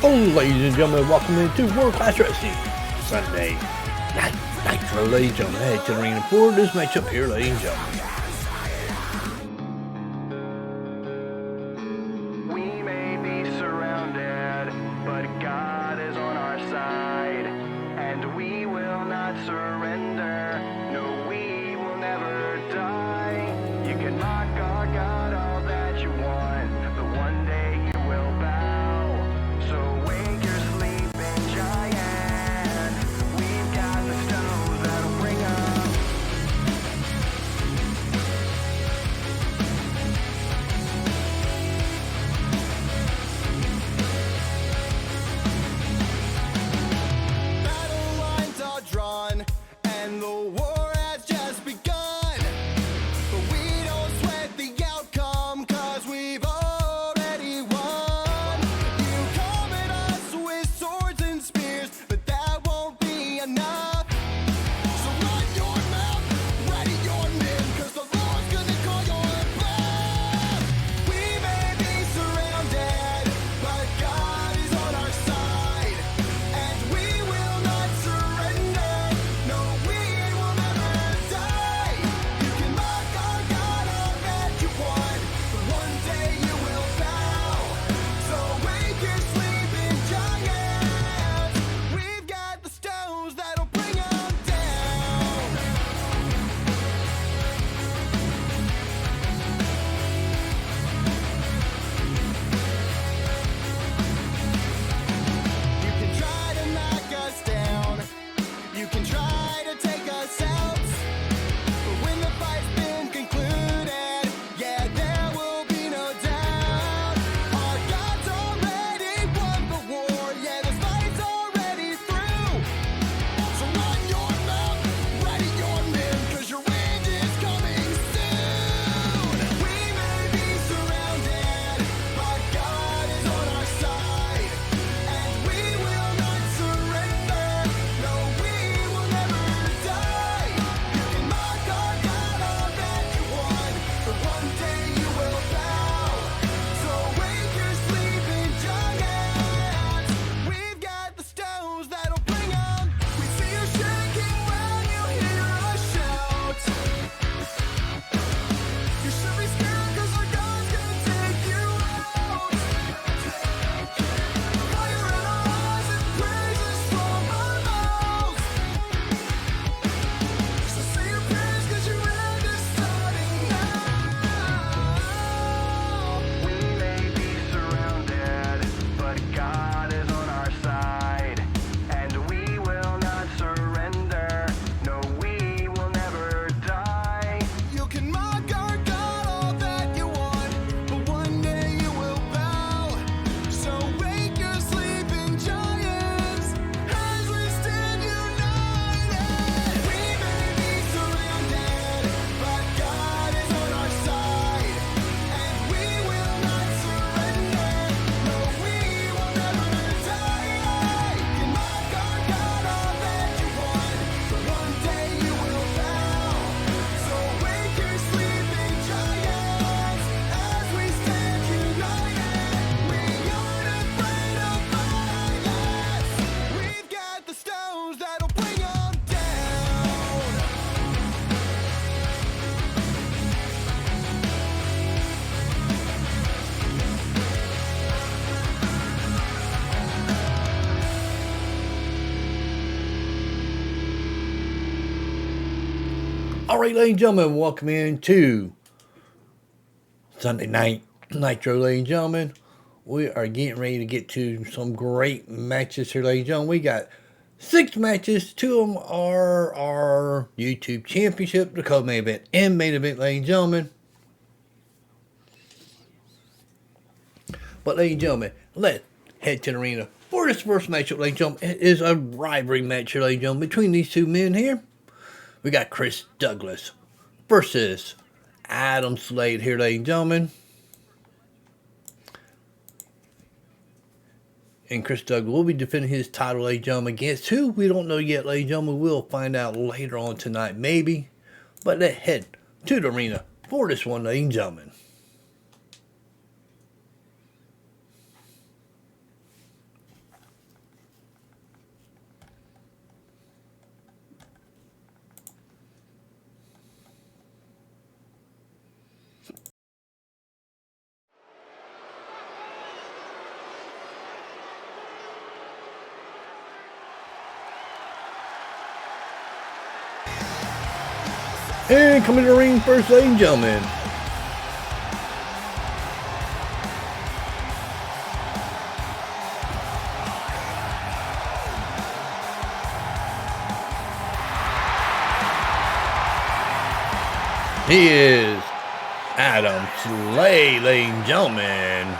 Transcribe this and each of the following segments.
Ladies and gentlemen, welcome into World Class Wrestling Sunday Night Nitro, ladies and gentlemen. Head to the arena for this matchup here, ladies and gentlemen. We may be surrounded, but God is on our side, and we will not surrender. No, we will never die. You can mock our God all that you want, but one day you will bow. So wake your sleeping giant. We've got the stones that'll bring up. Battle lines are drawn, and the war has just begun. But we don't sweat the outcome, 'cause we've already won. You come at us with swords and spears, but that won't be enough. So run your mouth, ready your men, 'cause the Lord's gonna call your bluff. We may be surrounded, but God is on our side, and we will not surrender. No, we will never die. You can mock our God all that you want, but one day you will bow. So wake your sleeping giants. We've got the stones that'll bring them down. You can try to knock us down, you can try to take us out, but when the fight's been concluded, yeah, there will be no doubt. Our God's already won the war, yeah, this fight's already through. So run your mouth, ready your men, 'cause your end is coming soon. We may be surrounded, but God is on our side, and we will not surrender. No, we will never die. You can mock our God all that you want, but one day you will bow. So wake your sleeping giants. We've got the stones that'll bring them. We see you shaking when you hear us shout. You should be scared, 'cause our God's gonna take you out. Fire in our eyes and praises from our mouths. So say your prayers, 'cause your end is starting now. We may be surrounded, but God is on our side, and we will not surrender. No, we will never die. You can mock our God all that you want, but one day you will bow. So wake your sleeping giants as we stand united. We may be surrounded, but God is on our side, and we will not surrender. No, we will never die. You can mock our God all that you want, but one day you will bow. So wake your sleeping giants as we stand united. We aren't afraid of violence. We've got the stones that'll bring them down. Alright, ladies and gentlemen, welcome into Sunday Night Nitro, ladies and gentlemen. We are getting ready to get to some great matches here, ladies and gentlemen. We got 6 matches. 2 of them are our YouTube Championship, the co-main event and main event, ladies and gentlemen. But, ladies and gentlemen, let's head to the arena for this first matchup, ladies and gentlemen. It is a rivalry match here, ladies and gentlemen, between these two men here. We got Chris Douglas versus Adam Slade here, ladies and gentlemen. And Chris Douglas will be defending his title, ladies and gentlemen, against who? We don't know yet, ladies and gentlemen. We'll find out later on tonight, maybe. But let's head to the arena for this one, ladies and gentlemen. And coming to the ring first, ladies and gentlemen. He is Adam Slay, ladies and gentlemen.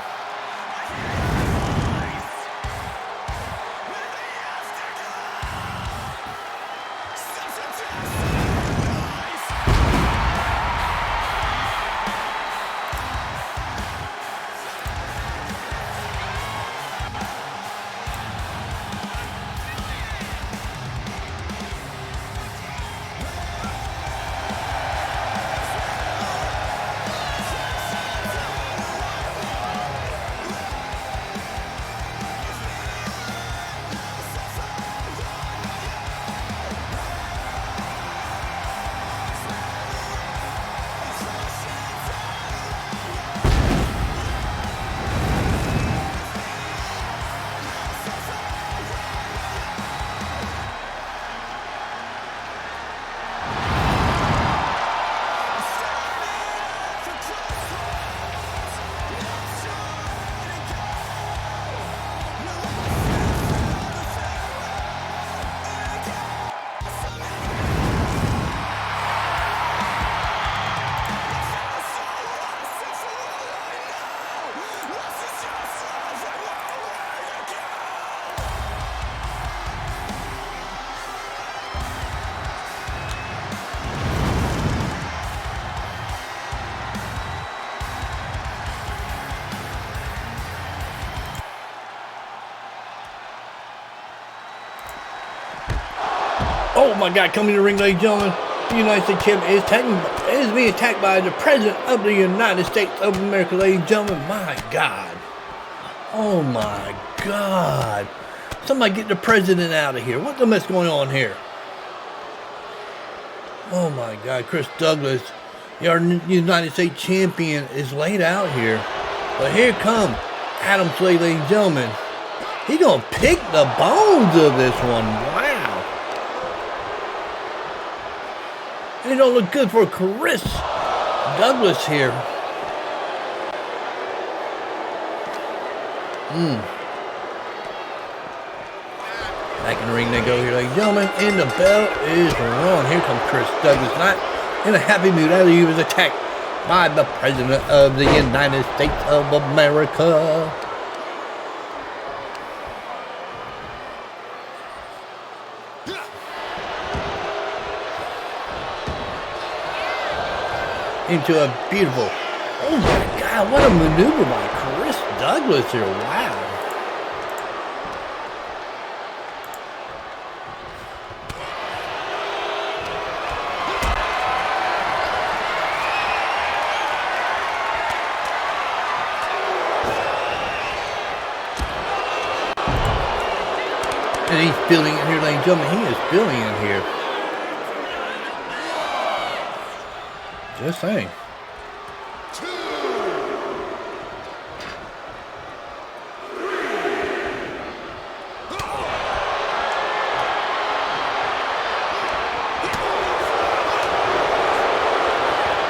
Oh my God, coming to the ring, ladies and gentlemen. The United States Champion is being attacked by the President of the United States of America, ladies and gentlemen. My God. Oh my God. Somebody get the President out of here. What the mess going on here? Oh my God, Chris Douglas, your United States Champion, is laid out here. But here come Adam Slay, ladies and gentlemen. He gonna pick the bones of this one. Wow. And it don't look good for Chris Douglas here. Back in the ring they go here, ladies and gentlemen. And the bell is rung. Here comes Chris Douglas. Not in a happy mood after he was attacked by the President of the United States of America. Into a beautiful, oh my God, what a maneuver by Chris Douglas here, wow. And he's feeling it here, ladies and gentlemen, he is feeling it here. Just saying.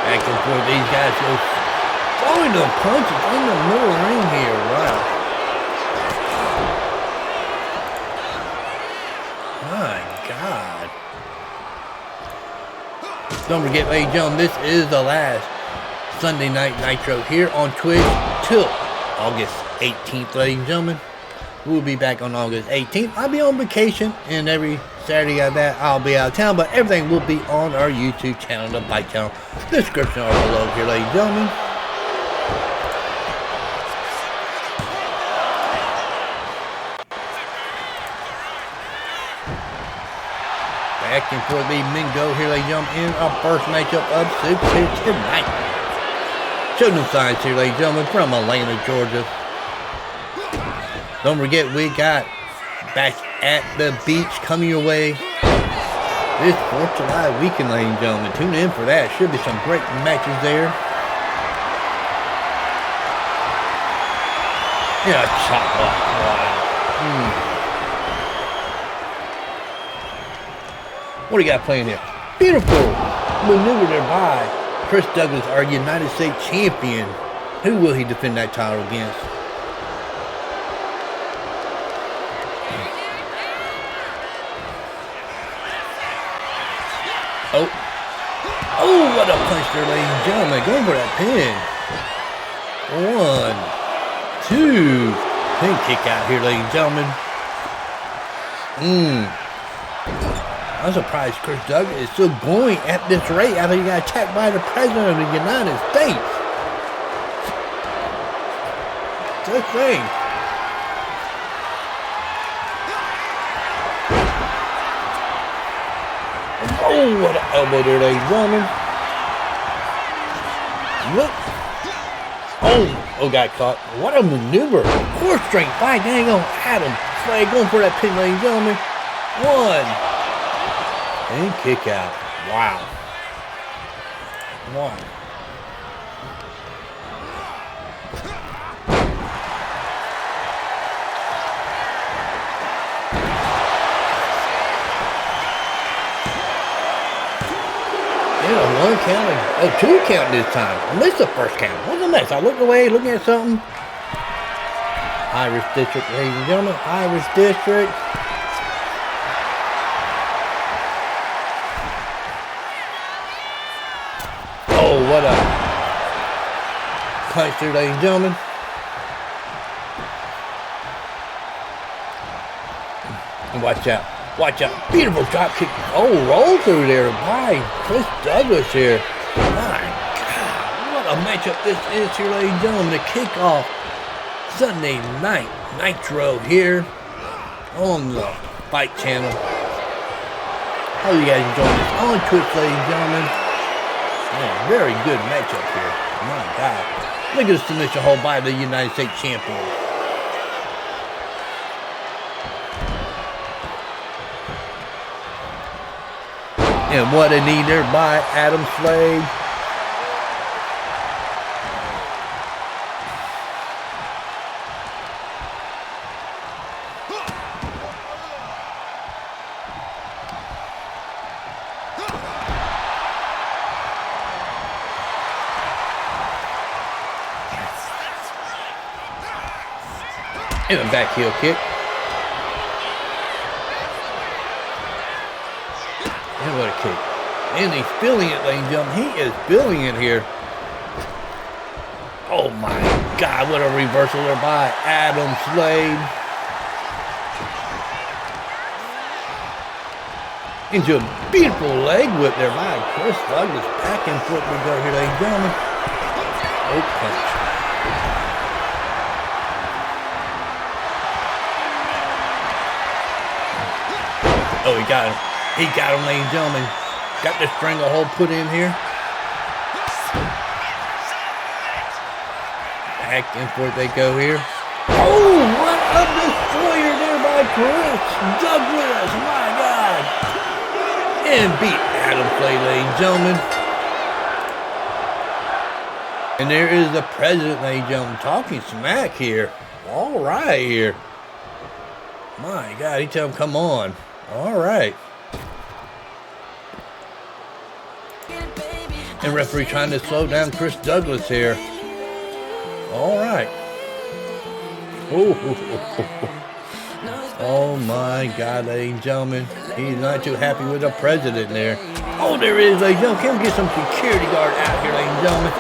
Back and forth, these guys go throwing the punches in the middle of the ring here. Wow. My God. Don't forget, ladies and gentlemen, this is the last Sunday Night Nitro here on Twitch till August 18th, ladies and gentlemen. We'll be back on August 18th. I'll be on vacation, and every Saturday of that I'll be out of town, but everything will be on our YouTube channel, the Bike Channel. Description are below here, ladies and gentlemen. Back and forth, the men go here, ladies and gentlemen, in our first matchup of 6 here tonight. Show no signs here, ladies and gentlemen, from Elayna, Georgia. Don't forget, we got Back at the Beach coming your way this 4th of July weekend, ladies and gentlemen. Tune in for that. Should be some great matches there. Yeah, chop block. Wow. What do you got playing here? Beautiful maneuver there by Chris Douglas, our United States champion. Who will he defend that title against? Oh. Oh, what a punch there, ladies and gentlemen. Going for that pin. 1, 2. Pin kick out here, ladies and gentlemen. I'm surprised Chris Douglas is still going at this rate after he got attacked by the President of the United States. Good thing. Oh, what an elbow there, ladies and gentlemen. Look. Oh, got caught. What a maneuver. Core strength by dang on Adam Slade going for that pin, ladies and gentlemen. 1. And kick out. Wow. 1. Yeah, 1 count. Oh, 2 count this time. I missed the first count. What's the next? I looked away, looking at something. Irish District, ladies and gentlemen. Irish District. Oh, what a punch there, ladies and gentlemen. Watch out. Watch out. Beautiful drop kick. Oh, roll through there by Chris Douglas here. My God. What a matchup this is here, ladies and gentlemen. The kickoff Sunday night Nitro here on the Fight Channel. How you guys enjoying this on Twitch, ladies and gentlemen? Man, very good matchup here. My God. Look at the submission hold by the United States champion. And what a knee there by Adam Slade. And a back heel kick. And what a kick. And he's feeling it, ladies and gentlemen. He is feeling it here. Oh my God, what a reversal there by Adam Slade. Into a beautiful leg whip there by Chris Douglas. Back and forth we go here, ladies and gentlemen. Oh, punch. Oh, he got him. He got him, ladies and gentlemen. Got the stranglehold put in here. Back and forth they go here. Oh, what a destroyer there by Chris Douglas. My God. And beat Adam Slade, ladies and gentlemen. And there is the president, ladies and gentlemen, talking smack here. All right here. My God, he tell him, come on. All right. And referee trying to slow down Chris Douglas here. All right. Oh my God, ladies and gentlemen. He's not too happy with the president there. Oh, there is, ladies and gentlemen. Can we get some security guard out here, ladies and gentlemen?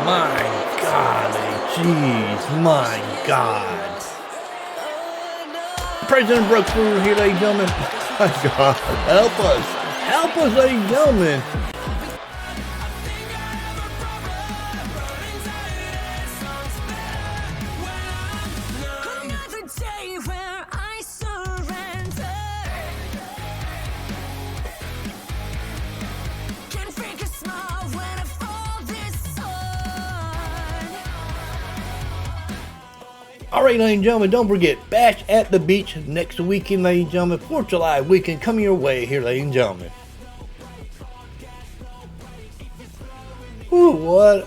My God, jeez, my God. The president broke through here, ladies and gentlemen. My God, help us. Help us, ladies and gentlemen. Alright, ladies and gentlemen, don't forget, Bash at the Beach next weekend, ladies and gentlemen. 4th of July weekend coming your way here, ladies and gentlemen. Ooh, what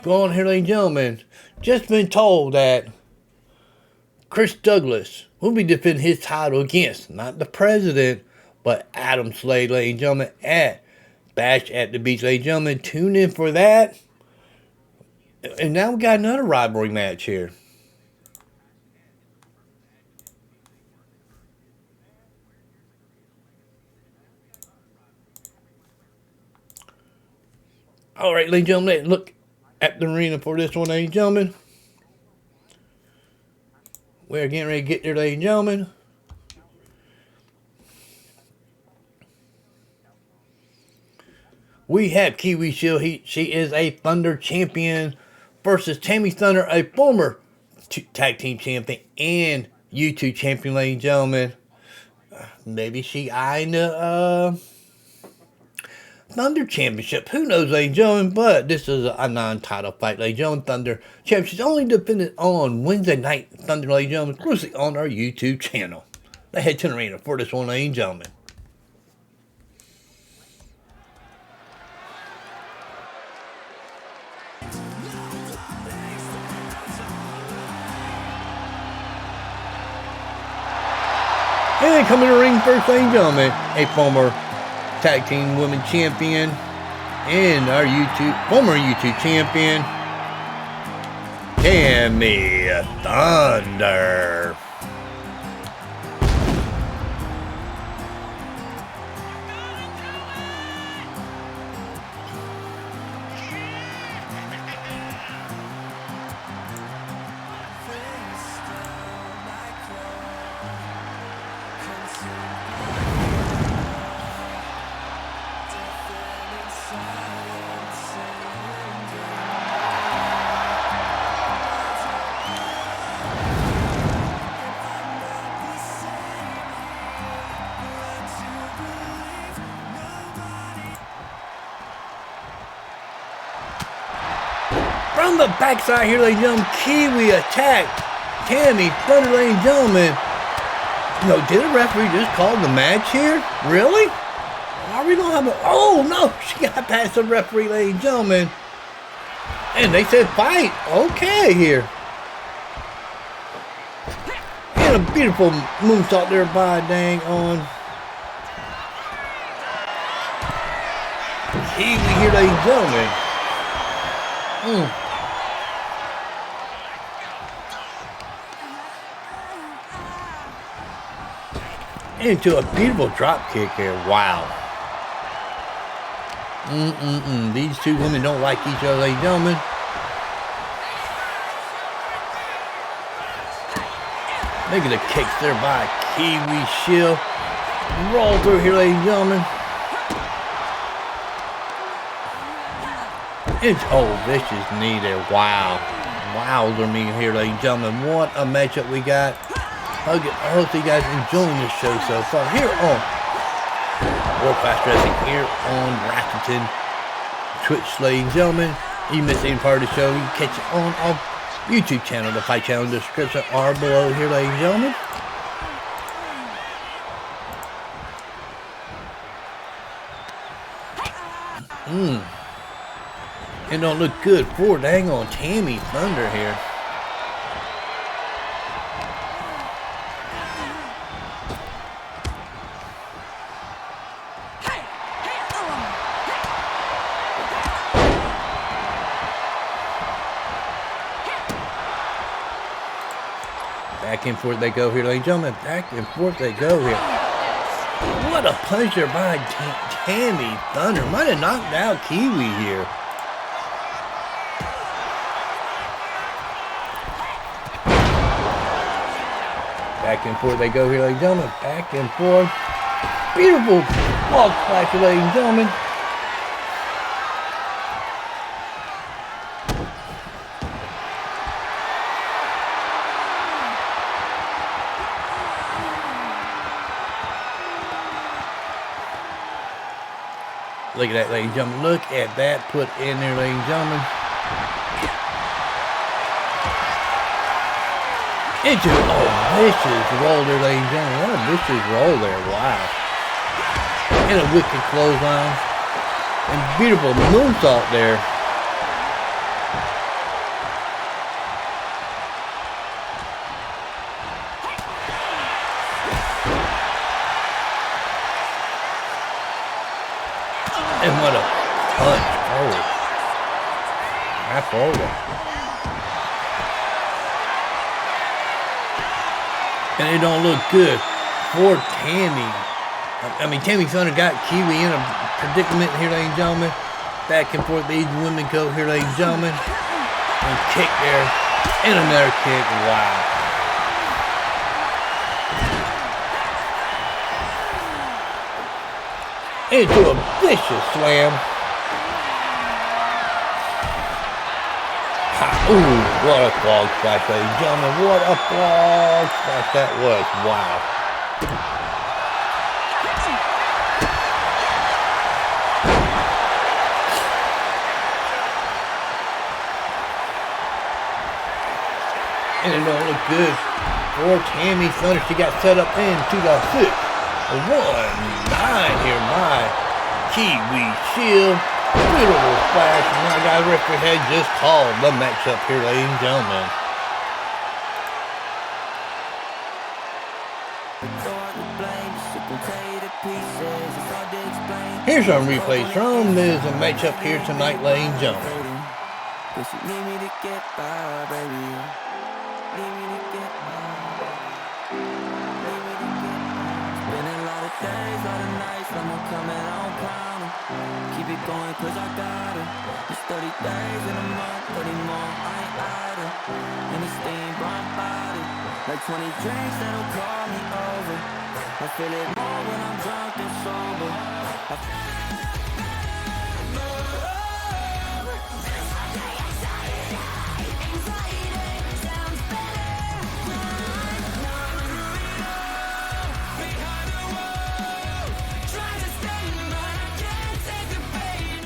going on here, ladies and gentlemen. Just been told that Chris Douglas will be defending his title against, not the president, but Adam Slade, ladies and gentlemen, at Bash at the Beach, ladies and gentlemen. Tune in for that. And now we got another rivalry match here. All right, ladies and gentlemen, let's look at the arena for this one, ladies and gentlemen. We're getting ready to get there, ladies and gentlemen. We have Kiwi Shield. She is a Thunder champion versus Tammy Thunder, a former tag team champion and YouTube champion, ladies and gentlemen. Maybe she eyeing the Thunder Championship. Who knows, ladies and gentlemen? But this is a non-title fight, ladies and gentlemen. Thunder Championship is only defended on Wednesday night. Thunder, ladies and gentlemen, exclusively on our YouTube channel. Let's head to the arena for this one, ladies and gentlemen. And coming to the ring first, ladies and gentlemen, a former tag team women champion and our former YouTube champion, Tammy Thunder. From the backside here, ladies and gentlemen, Kiwi attack Tammy Thunder, ladies and gentlemen. No, did the referee just call the match here? Really? Are we going to have a... Oh, no, she got past the referee, ladies and gentlemen. And they said fight. Okay, here. And a beautiful moonsault there by dang on Kiwi here, ladies and gentlemen. Into a beautiful drop kick here. Wow. These two women don't like each other, ladies and gentlemen. Making the kicks there by Kiwi Shield. Roll through here, ladies and gentlemen. It's vicious knee there. Wow. Wowzer me here, ladies and gentlemen. What a matchup we got. I hope you guys enjoying this show so far. Here on World Fast Wrestling, here on Rakuten Twitch, ladies and gentlemen. If you missed any part of the show, you can catch it on our YouTube channel. The fight channel description are below here, ladies and gentlemen. It don't look good for dang on Tammy Thunder here. Back and forth they go here, ladies and gentlemen. Back and forth they go here. What a puncher by Tammy Thunder. Might have knocked out Kiwi here. Back and forth they go here, ladies and gentlemen. Back and forth. Beautiful log splash, ladies and gentlemen. Look at that, ladies and gentlemen. Look at that put in there, ladies and gentlemen. Into vicious roll there, ladies and gentlemen. What a vicious roll there. Wow. And a wicked clothesline. And beautiful moonsault there. And what forward. And it don't look good for Tammy. I mean, Tammy Thunder got Kiwi in a predicament here, ladies and gentlemen. Back and forth, these women go here, ladies and gentlemen. And kick there. And another kick. Wow. Into a vicious slam. Ooh, what a frog splash, ladies and gentlemen. What a frog splash that was. Wow. And it don't look good for Tammy Thunder. She got set up into the 6-1-9 here by Kiwi Shield. Beautiful splash. My guy referee had just called the matchup here, ladies and gentlemen. Here's some replays from this matchup here tonight, ladies and gentlemen. Keep it going cause I got her. It's 30 days in a month, 30 more, I ain't out her. And it's steam, brown body. Like 20 drinks that'll call me over. I feel it more when I'm drunk and sober.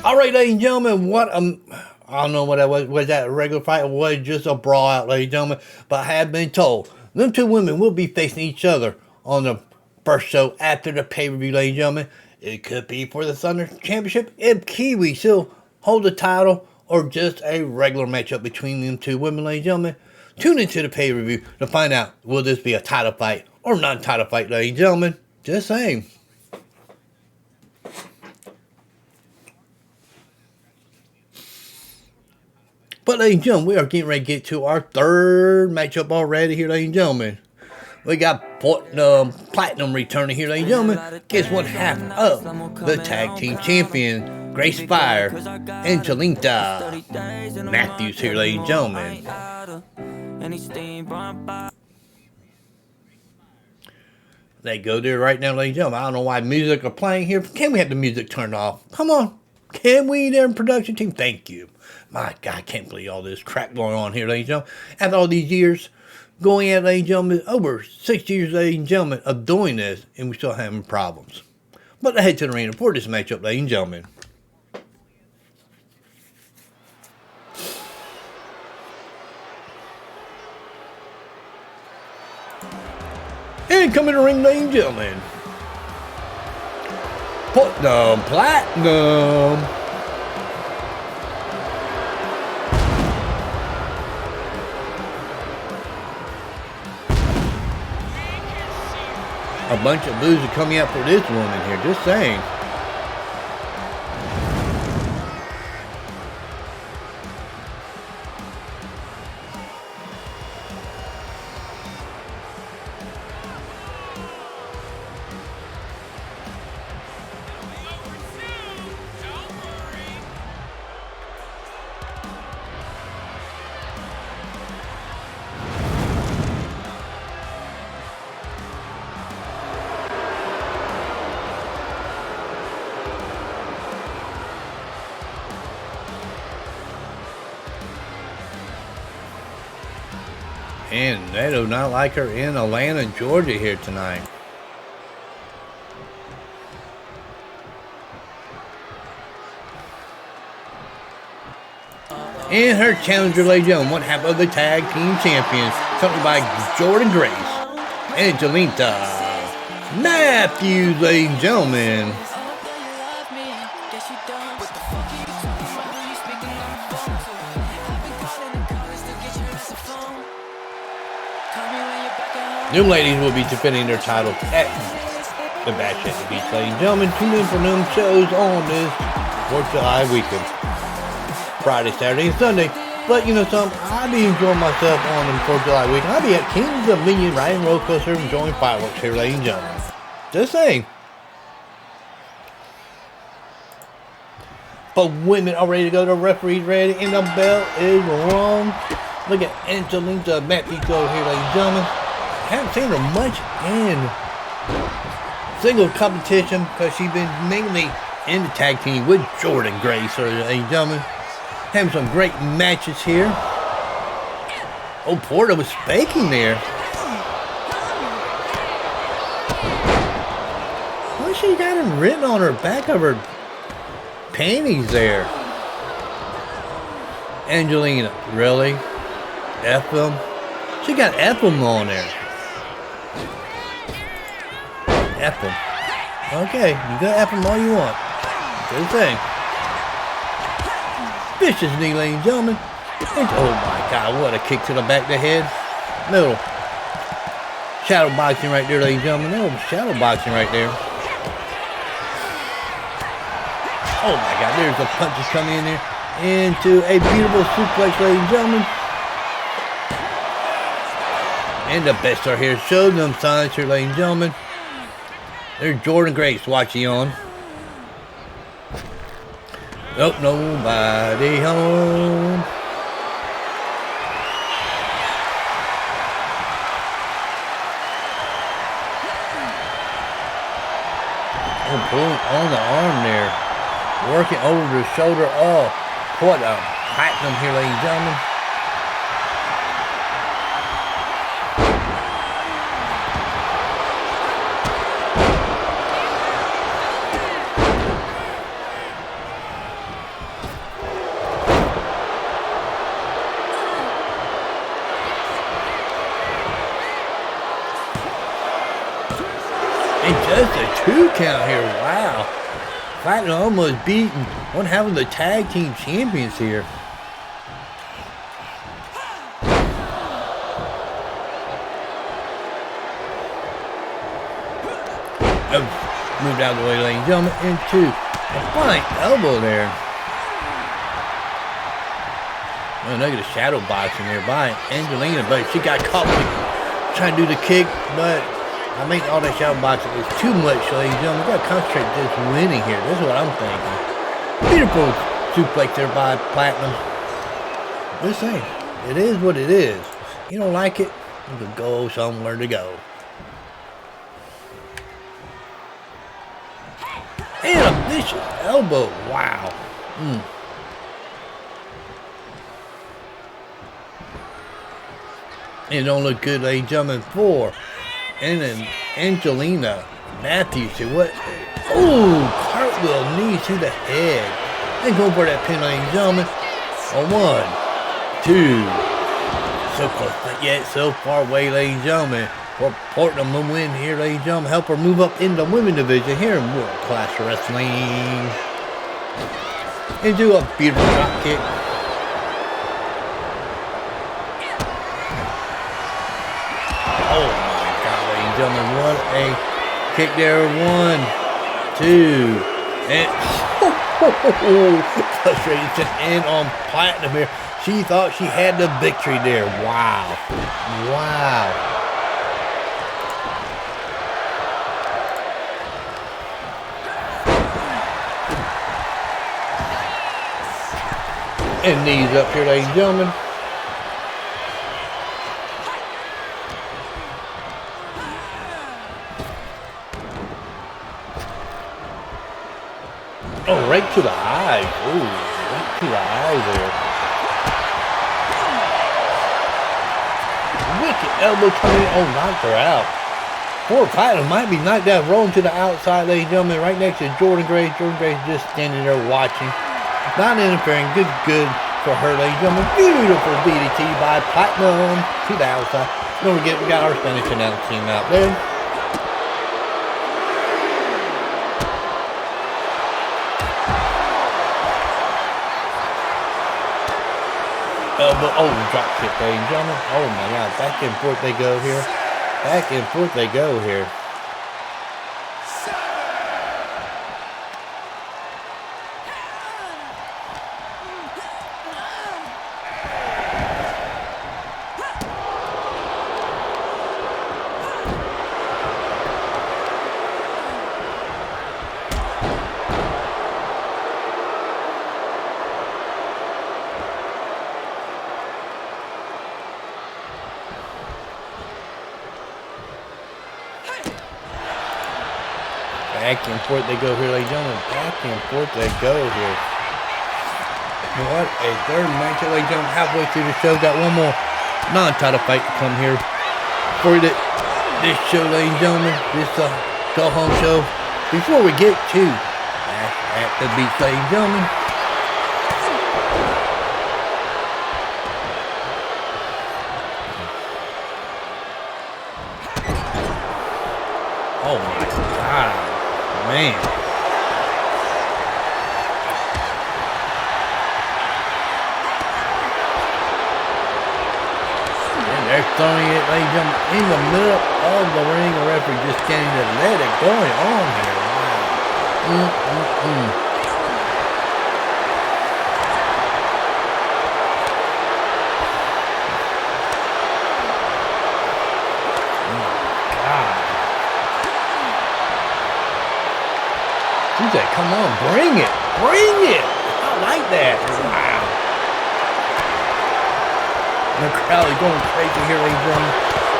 All right, ladies and gentlemen, what I don't know what that was that a regular fight or was it just a brawl out, ladies and gentlemen, but I have been told them two women will be facing each other on the first show after the pay-per-view, ladies and gentlemen. It could be for the Thunder Championship if Kiwi still hold the title or just a regular matchup between them two women, ladies and gentlemen. Tune into the pay-per-view to find out will this be a title fight or non-title fight, ladies and gentlemen. Just saying. But ladies and gentlemen, we are getting ready to get to our third matchup already here, ladies and gentlemen. We got Platinum returning here, ladies and gentlemen. Guess what half of the tag team champion, Grace Fire, Angelita Matthews here, ladies and gentlemen. They go there right now, ladies and gentlemen. I don't know why music are playing here. Can we have the music turned off? Come on. Can we there in production team? Thank you. My God, I can't believe all this crap going on here, ladies and gentlemen. After all these years, going at, ladies and gentlemen, over 6 years, ladies and gentlemen, of doing this, and we're still having problems. But let's head to the arena for this matchup, ladies and gentlemen. And coming to the ring, ladies and gentlemen, Platinum. A bunch of boos are coming out for this woman here, just saying. And they do not like her in Elayna, Georgia here tonight. And her challenger, ladies and gentlemen, one half of the tag team champions, accompanied by Jordan Grace, Angelita Matthews, ladies and gentlemen. New ladies will be defending their titles at the Bash at the Beach, ladies and gentlemen. Tune in for them shows on this 4th of July weekend. Friday, Saturday, and Sunday, But you know something, I'll be enjoying myself on the 4th of July weekend. I'll be at King's Dominion riding roller coaster enjoying fireworks here, ladies and gentlemen. Just saying. But women are ready to go. The referee's ready, and the bell is rung. Look at Angelita Mexico here, ladies and gentlemen. Haven't seen her much in single competition because she's been mainly in the tag team with Jordan Grace, ladies and gentlemen. Having some great matches here. Oh, Portia was faking there. Well, she got him written on her back of her panties there. Angelita, really? F them? She got F them on there. F them. Okay, you got F them all you want. Good thing. Vicious knee, ladies and gentlemen. Oh my God, what a kick to the back of the head. Little shadow boxing right there, ladies and gentlemen. Little shadow boxing right there. Oh my God, there's the punches coming in there. Into a beautiful suplex, ladies and gentlemen. And the best are here. Show them signs here, ladies and gentlemen. There's Jordan Grace watching on. Nope, nobody home. Oh, pulling on the arm there. Working over the shoulder. Oh, what a platinum here, ladies and gentlemen. And just a 2 count here. Wow. Platinum almost beaten one half of the tag team champions here. Moved out of the way, ladies and gentlemen, into a flying elbow there. Oh, look at the shadow boxing there by Angelita, but she got caught trying to do the kick, but I think all that shadow boxing is too much, ladies and gentlemen. We got to concentrate just winning here. This is what I'm thinking. Beautiful suplex there by Platinum. Just saying, it is what it is. You don't like it, you can go somewhere to go. And a vicious elbow. Wow. It don't look good, ladies and gentlemen, for and then Angelina Matthews to what? Oh, cartwheel knee to the head. And going for that pin, ladies and gentlemen. On 1, 2. So close, but yet so far away, ladies and gentlemen. For Portland to win here, ladies and gentlemen. Help her move up in the women's division here in World Class Wrestling. And do a beautiful drop kick. Oh my God, ladies and gentlemen. What a kick there. 1, 2. And frustration and on Platinum here. She thought she had the victory there. Wow. Wow. And knees up here, ladies and gentlemen. Oh, right to the eye. Ooh, right to the eye there. Wicked elbow coming in. Oh, knocked her out. Poor Platinum might be knocked out, rolling to the outside, ladies and gentlemen, right next to Jordan Grace. Jordan Grace just standing there watching. Not interfering. Good for her, ladies and gentlemen. Beautiful DDT by Platinum to the outside. Don't forget, we got our Spanish announce team out there. Elbow, oh, drop kick, ladies and gentlemen. Oh my God, back and forth they go here. Back and forth they go here. Back and forth they go here, ladies and gentlemen. Back and forth they go here. What a third match, ladies and gentlemen. Halfway through the show, got one more non-title fight to come here for this show, ladies and gentlemen. This go-home show. Before we get to Bash at the Beach, ladies and gentlemen. Oh my God, man. And they're throwing it, ladies and gentlemen, in the middle of the ring. The referee just standing there, let it going on here. Wow. She said, come on, bring it. Bring it. I like that. Wow. The crowd is going crazy here, ladies and gentlemen.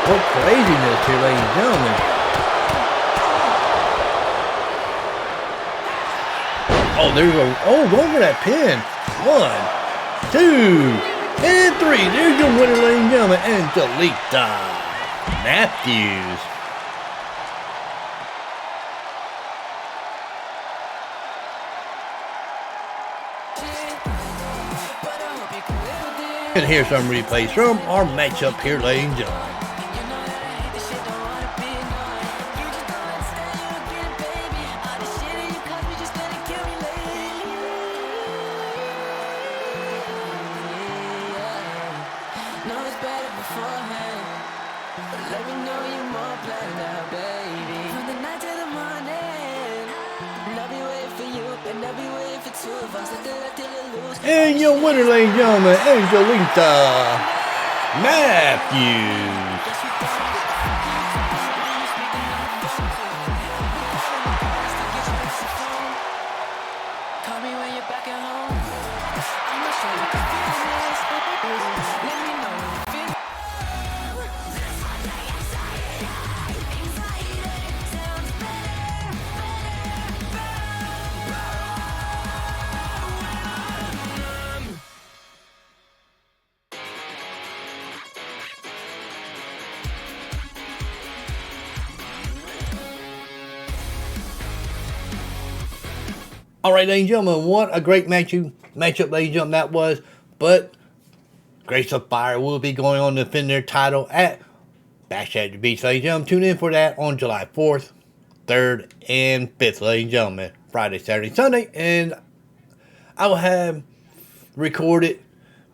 What craziness here, ladies and gentlemen. Oh, there's going for that pin. 1, 2, and 3. There's your winner, ladies and gentlemen, Angelita Matthews. And here's some replays from our matchup here, ladies and gentlemen. And your winner, ladies and gentlemen, Angelita Matthews. All right, ladies and gentlemen, what a great matchup, ladies and gentlemen, that was. But Grace of Fire will be going on to defend their title at Bash at the Beach, ladies and gentlemen. Tune in for that on July 4th, 3rd, and 5th, ladies and gentlemen. Friday, Saturday, Sunday. And I will have recorded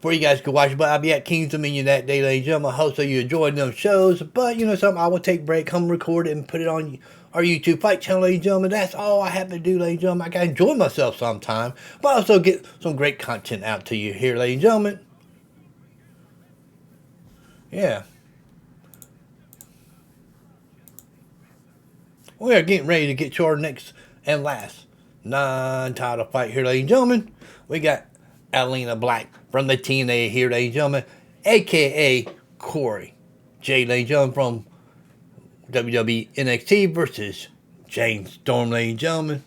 for you guys to watch. But I'll be at King's Dominion that day, ladies and gentlemen. I hope so you enjoyed those shows. But, you know something, I will take a break, come record it, and put it on our YouTube fight channel, ladies and gentlemen. That's all I have to do, ladies and gentlemen. I gotta enjoy myself sometime, but also get some great content out to you here, ladies and gentlemen. Yeah. We are getting ready to get to our next and last non-title fight here, ladies and gentlemen. We got Elayna Black from the TNA here, ladies and gentlemen, a.k.a. Corey J, ladies and gentlemen, from WWE NXT versus Jane Storm, ladies and gentlemen.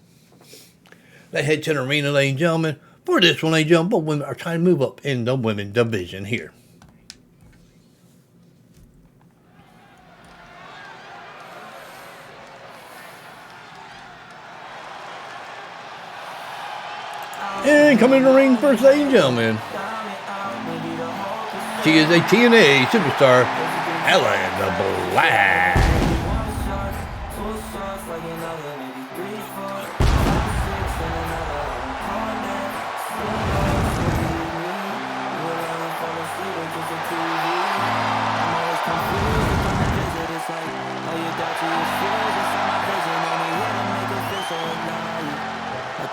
They head to the arena, ladies and gentlemen, for this one, ladies and gentlemen. But women are trying to move up in the women's division here. And coming to the ring first, ladies and gentlemen, she is a TNA superstar, Elayna Black.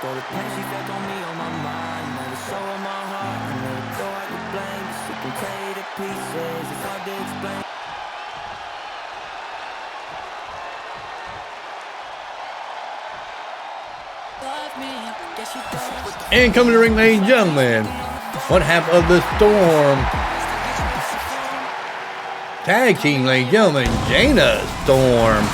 All the pain she felt on me, on my mind, never show her my heart. I never thought I could blame, but she can tear you to pieces. It's hard to explain. And coming to the ring, ladies and gentlemen, one half of the Storm tag team, ladies and gentlemen, Jaina Storm.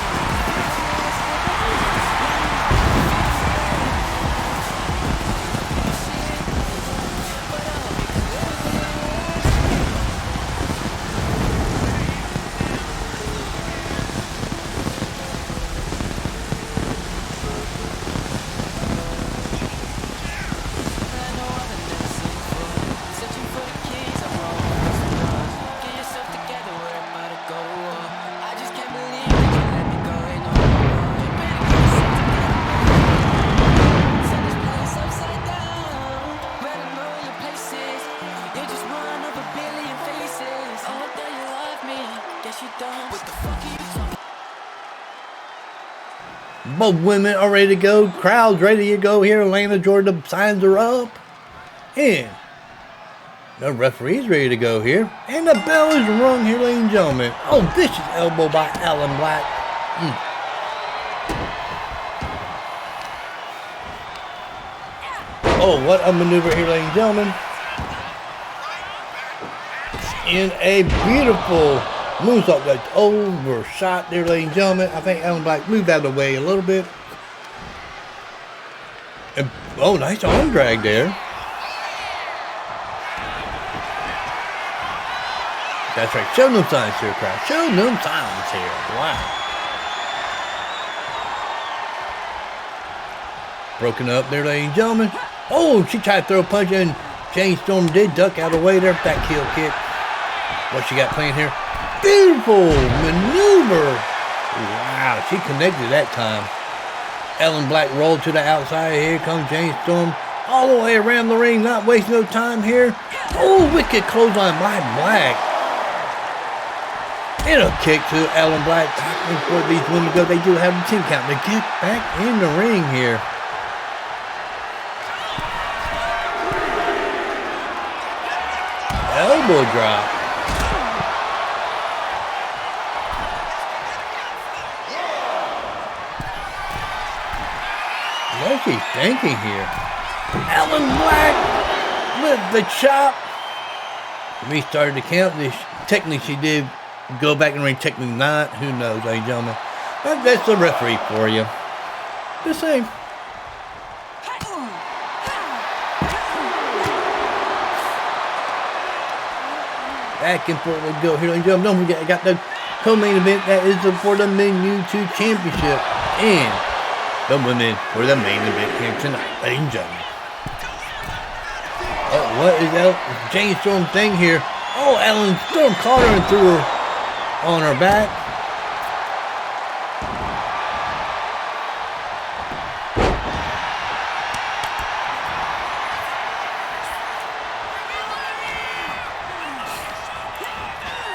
she done. What the fuck are you talking? Both women are ready to go. Crowd's ready to go here. Elayna, Georgia signs are up. And the referee's ready to go here. And the bell is rung here, ladies and gentlemen. Oh, vicious elbow by Alan Black. Oh, what a maneuver here, ladies and gentlemen. In a beautiful moonsault that's overshot there, ladies and gentlemen. I think Alan Black moved out of the way a little bit. And, oh, nice arm drag there. That's right. Show no signs here, crowd. Show no signs here. Wow. Broken up there, ladies and gentlemen. Oh, she tried to throw a punch and Jane Storm did duck out of the way there. That heel kick. What she got playing here? Beautiful maneuver. Wow, she connected that time. Alan Black rolled to the outside. Here comes Jane Storm. All the way around the ring. Not wasting no time here. Oh, wicked clothesline by Black. And a kick to Alan Black. Before these women go, they do have a 10 count. They get back in the ring here. Elbow drop. What's he thinking here? Alan Black with the chop. Restarted the count. Technically she did go back in the ring, technically not. Who knows, ladies and gentlemen. But that's the referee for you. Just saying. Back and forth we go here, ladies and gentlemen. Don't forget, I got the co-main event. That is for the Men YouTube Championship. And the women for the main event here tonight, ladies and gentlemen. Oh, what is that Jane Storm thing here? Oh, Alan Storm caught her and threw her on her back.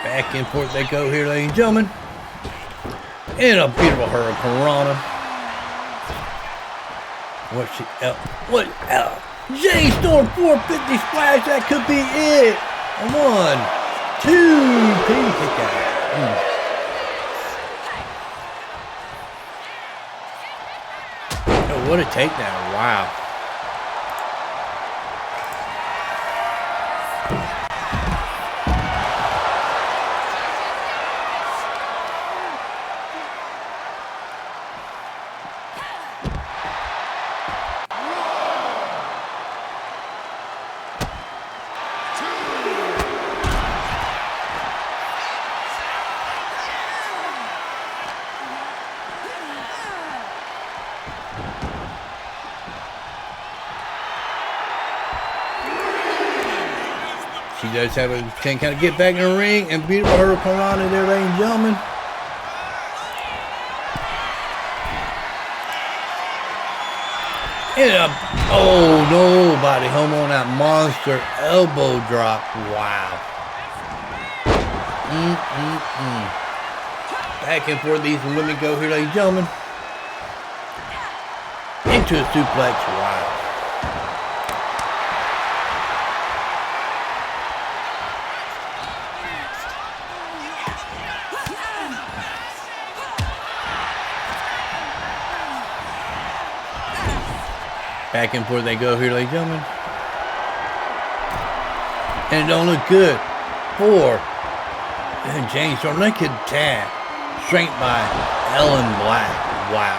Back and forth they go here, ladies and gentlemen. And a beautiful hurricane rana. What? Jane Storm 450 splash. That could be it. 1, 2, pin kick out. Oh, what a takedown. Wow. She does have a can kind of get back in the ring and beautiful hurricane rana there, ladies and gentlemen. And oh, nobody home on that monster elbow drop. Wow. Back and forth these women go here, ladies and gentlemen. Into a suplex. Wow. Back and forth they go here, ladies and gentlemen. And it don't look good for Jane Storm. Look at that. Straight by Alan Black. Wow.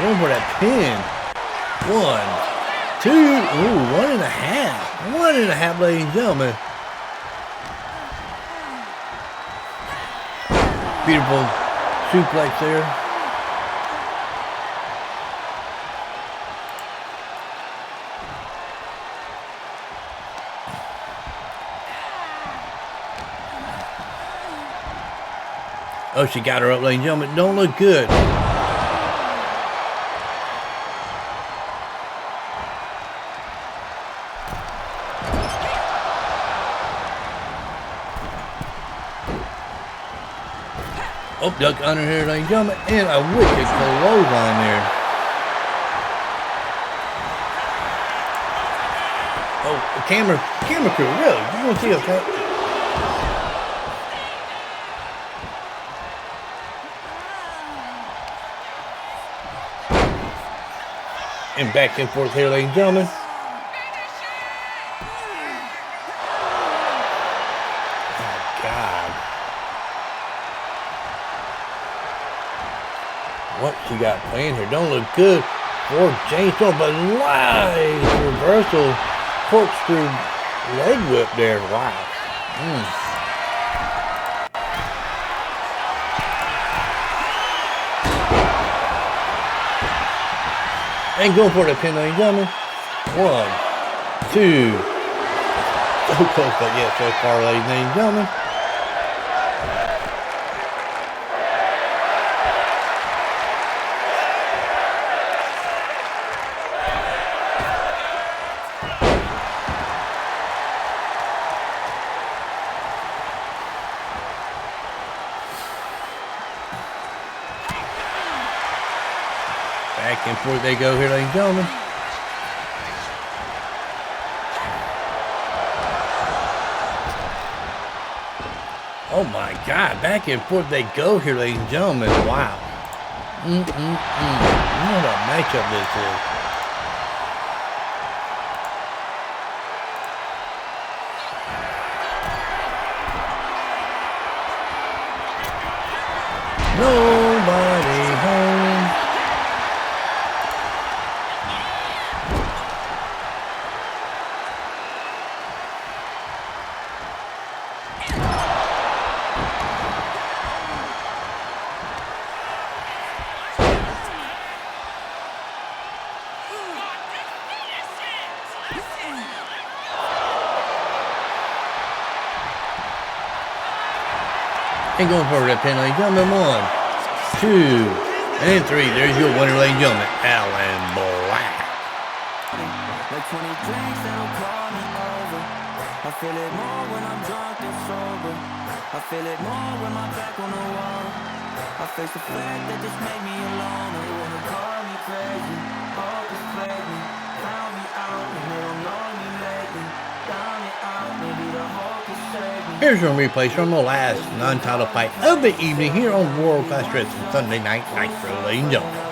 Going for that pin. 1, 2. Ooh, 1.5. 1.5, ladies and gentlemen. Beautiful suplex there. Oh, she got her up, ladies and gentlemen. Don't look good. Oh, duck under here, ladies and gentlemen, and a wicked clothesline there. Oh, the camera crew, really? You want to see us? And back and forth here, ladies and gentlemen. What she got playing here don't look good for James Storm, but live reversal corkscrew leg whip there. Wow. And going for the pin, ladies and gentlemen. 1, 2. So close, but yeah, so far, ladies and gentlemen. Back and forth they go here, ladies and gentlemen. Oh my God, back and forth they go here, ladies and gentlemen. Wow. What a matchup this is. Nobody home. And going for that pin, ladies and gentlemen. 1, 2, and 3. There's your winner, ladies and gentlemen, Alan Black. Like 20 drinks that'll call me over. I feel it more when I'm drunk than sober. I feel it more when my back on the wall. I face the fact that this made me alone. They wanna call me crazy, orchestrate me, count me out, and they don't know me lately. Down it out, maybe the whole can save me. Here's some replays from the last non-title fight of the evening here on World Class Wrestling Sunday Night Nitro, ladies and gentlemen.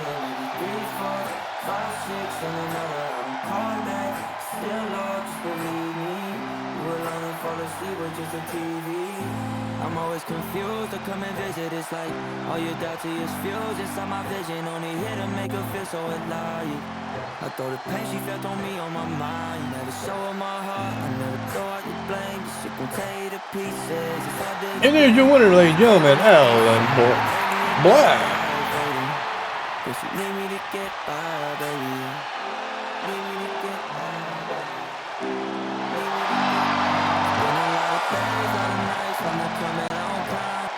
I'm always confused to come and visit. It's like all your doubts are just fused inside my vision. Only here to make her feel so alive. I throw the pain she felt on me on my mind. Never show her my heart. I never thought you'd blame. This shit gon' tear you to pieces. If I did. And there's your winner, ladies and gentlemen, Alan Black. Cause you need me to get by, baby. Need me to get by. Been a lot of days, lot of nights when I'm coming on time.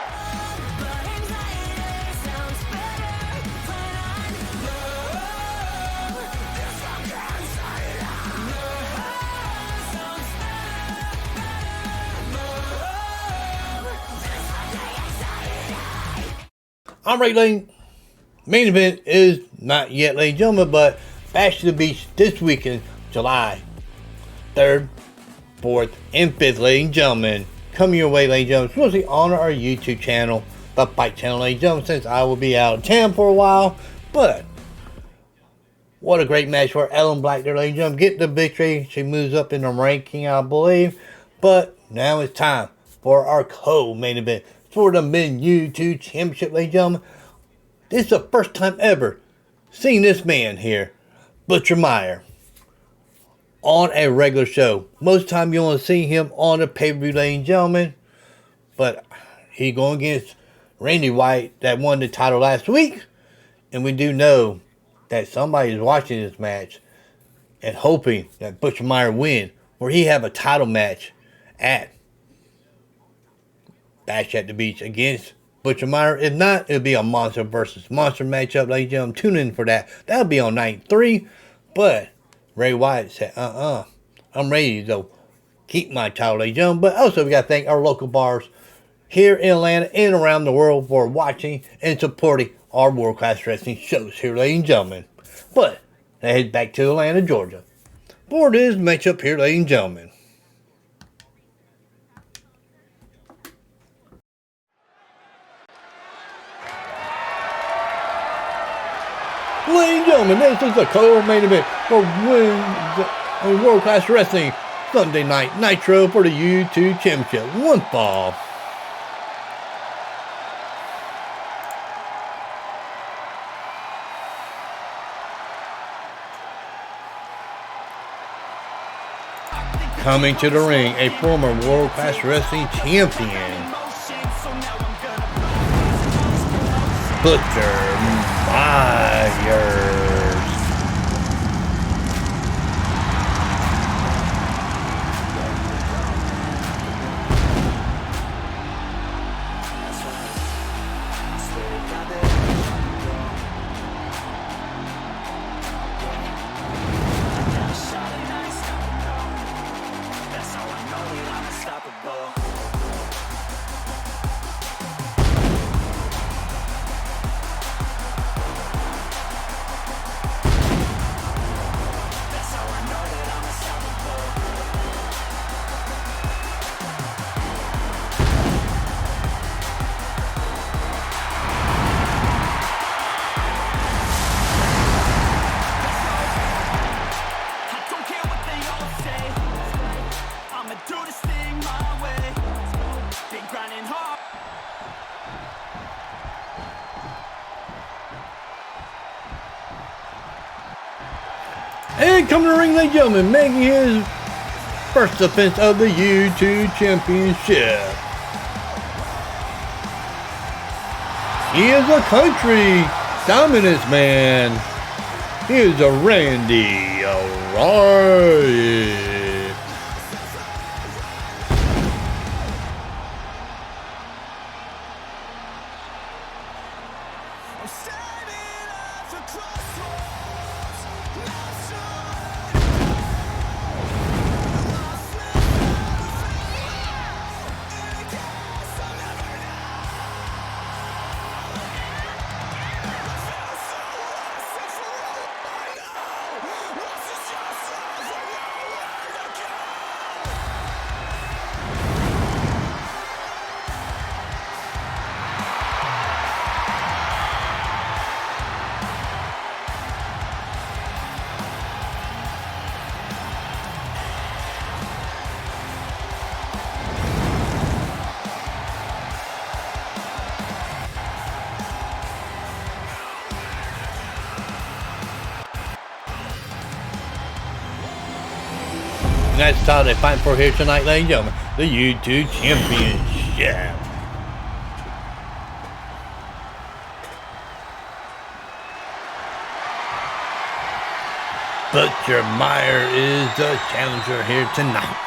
All right, ladies. Main event is not yet, ladies and gentlemen, but Bash to the Beach this weekend, July 3rd, 4th, and 5th, ladies and gentlemen. Come your way, ladies and gentlemen, especially on our YouTube channel, the Fight Channel, ladies and gentlemen, since I will be out of town for a while. But what a great match for Ellen Black there, ladies and gentlemen. Get the victory. She moves up in the ranking, I believe. But now it's time for our co-main event for the Men YouTube Championship, ladies and gentlemen. This is the first time ever seeing this man here, Butcher Meyer, on a regular show. Most time you want to see him on a pay-per-view, ladies and gentlemen. But he going against Randy Wyatt that won the title last week. And we do know that somebody is watching this match and hoping that Butcher Meyer win, where he have a title match at Bash at the Beach against Butcher Meyer. If not, it'll be a monster versus monster matchup, ladies and gentlemen. Tune in for that. That'll be on night 3. But Ray Wyatt said, I'm ready to go keep my title, ladies and gentlemen. But also, we got to thank our local bars here in Atlanta and around the world for watching and supporting our world-class wrestling shows here, ladies and gentlemen. But let's head back to Atlanta, Georgia for this matchup here, ladies and gentlemen. Ladies and gentlemen, this is the co-main event for World Class Wrestling Sunday Night Nitro for the YouTube Championship. One fall. Coming to the ring, a former World Class Wrestling champion, Butcher Myers. And coming to the ring, ladies and gentlemen, making his first defense of the YouTube Championship. He is a country dominance man. He is a Randy Orton. That's the title they're fighting for here tonight, ladies and gentlemen. The YouTube Championship. Butcher Meyer is the challenger here tonight.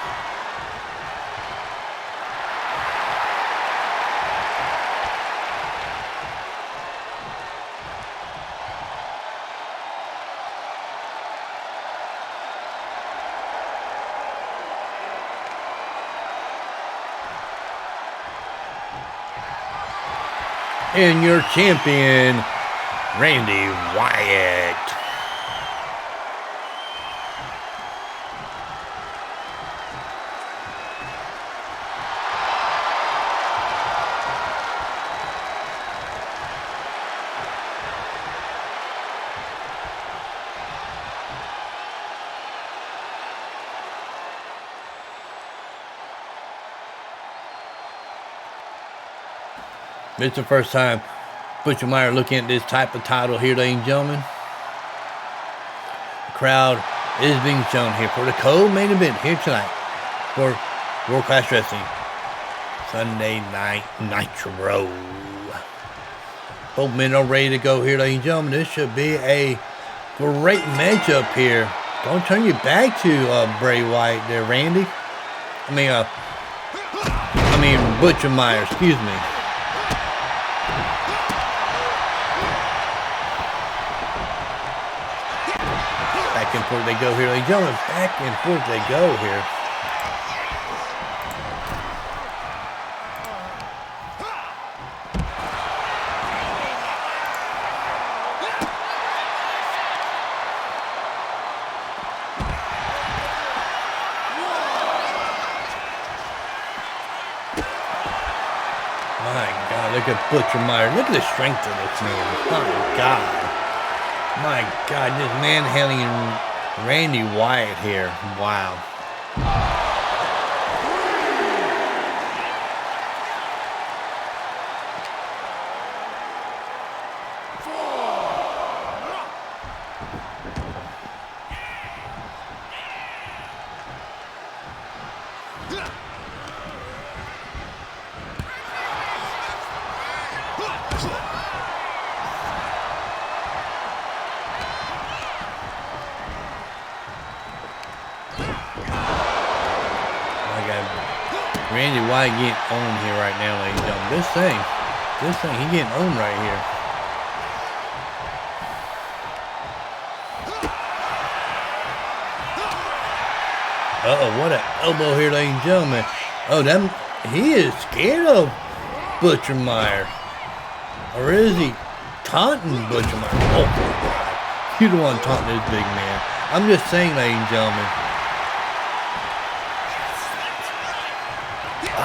And your champion, Randy Wyatt. It's the first time Butcher Meyer looking at this type of title here, ladies and gentlemen. The crowd is being shown here for the co-main event here tonight for World Class Wrestling Sunday Night Nitro. Both men are ready to go here, ladies and gentlemen. This should be a great matchup here. Don't turn your back to Bray Wyatt there, Randy. I mean Butcher Meyer, excuse me. Back and forth they go here, ladies and gentlemen. Back and forth they go here. My God, look at Butcher Meyer. Look at the strength of this man. My God. My God, just manhandling Randy Wyatt here. Wow. Randy Wyatt getting owned here right now, ladies and gentlemen. This thing, he getting owned right here. Uh-oh, what an elbow here, ladies and gentlemen. Oh, he is scared of Butcher Meyer. Or is he taunting Butcher Meyer? Oh, my God. You don't want to taunt this big man. I'm just saying, ladies and gentlemen.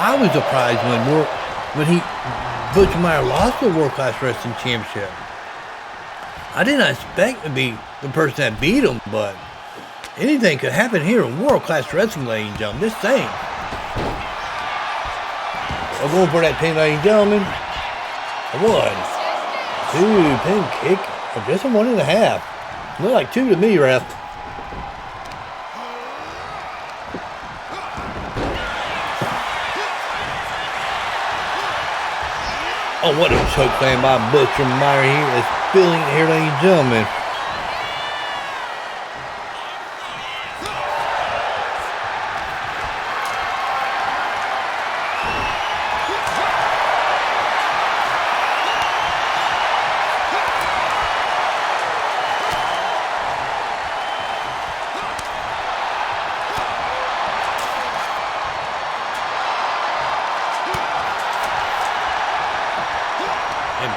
I was surprised when Butcher Meyer lost the World Class Wrestling Championship. I did not expect to be the person that beat him, but anything could happen here in World Class Wrestling, ladies and gentlemen. Just saying. I'm going for that pin, ladies and gentlemen. 1, 2, pin kick. Just a 1.5. Look like 2 to me, ref. Oh, what a choke slam by Butcher Meyer here. It's filling it here, ladies and gentlemen.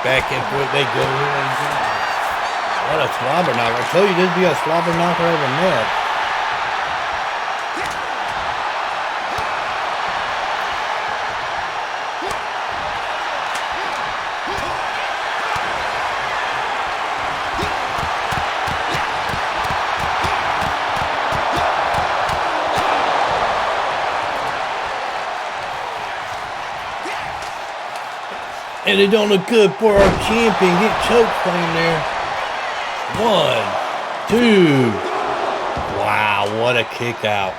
Back and forth they go here. What a slobber knocker. I told you this would be a slobber knocker over net. And it don't look good for our champion. Get choked slam there. 1, 2. Wow, what a kick out.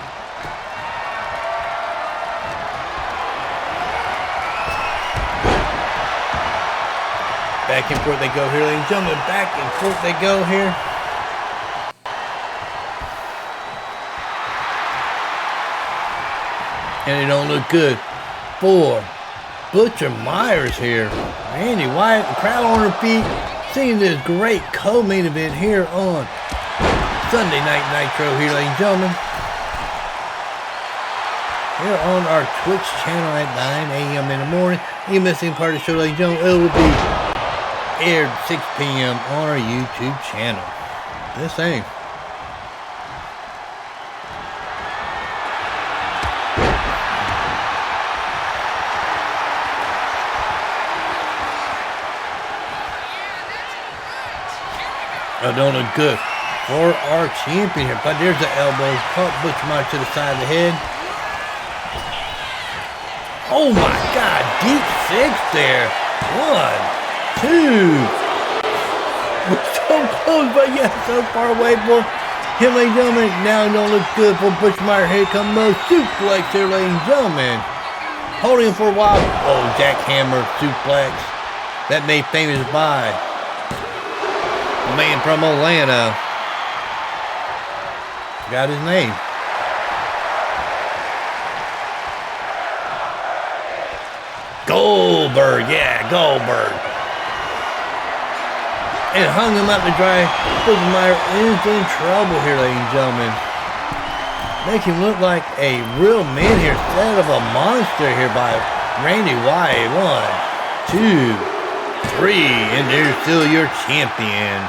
Back and forth they go here, ladies and gentlemen. Back and forth they go here. And it don't look good for Butcher Myers here. Randy Wyatt, the crowd on her feet, seeing this great co-main event here on Sunday Night Nitro here, ladies and gentlemen. Here on our Twitch channel at 9 a.m. in the morning. You missing part of the show, ladies and gentlemen, it will be aired 6 p.m. on our YouTube channel. Just saying. Oh, don't look good for our champion here. But there's the elbow. Caught Butcher Meyer to the side of the head. Oh my God, deep 6 there. 1, 2. We're so close, but yeah, so far away for him, ladies and gentlemen. Now it don't look good for Butcher Meyer. Here comes the suplex here, ladies and gentlemen. Holding him for a while. Oh, jackhammer suplex. That made famous by the man from Elayna. Got his name. Goldberg, yeah, Goldberg. And hung him out to dry. Butcher Meyer is in trouble here, ladies and gentlemen. Make him look like a real man here instead of a monster here by Randy Wyatt. 1, 2. 3, and there's still your champion.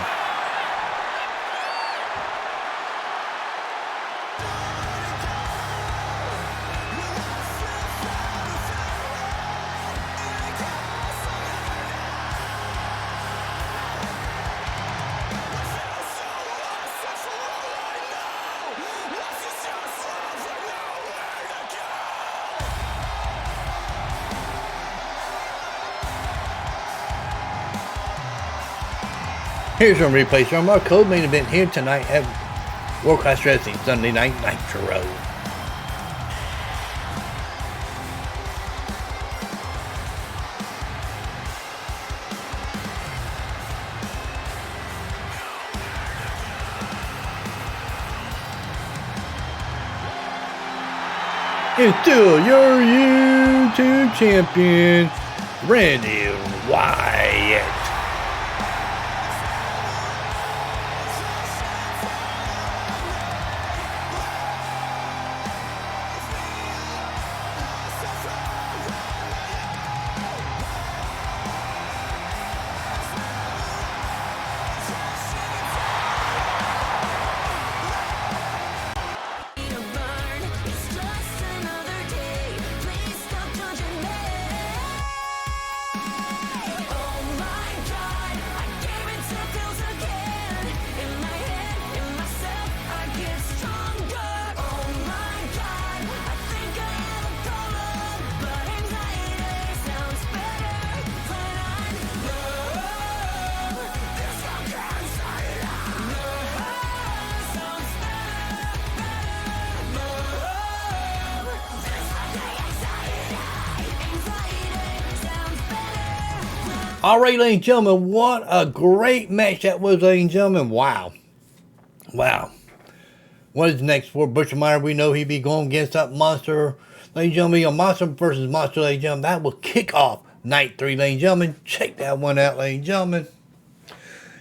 Here's some replays from our co-main event here tonight at World Class Wrestling Sunday Night Nitro. And still your YouTube champion, Randy Wyatt. All right, ladies and gentlemen, what a great match that was, ladies and gentlemen. Wow. What is next for Butcher Meyer? We know he'd be going against that monster, ladies and gentlemen. A monster versus monster, ladies and gentlemen. That will kick off night 3, ladies and gentlemen. Check that one out, ladies and gentlemen.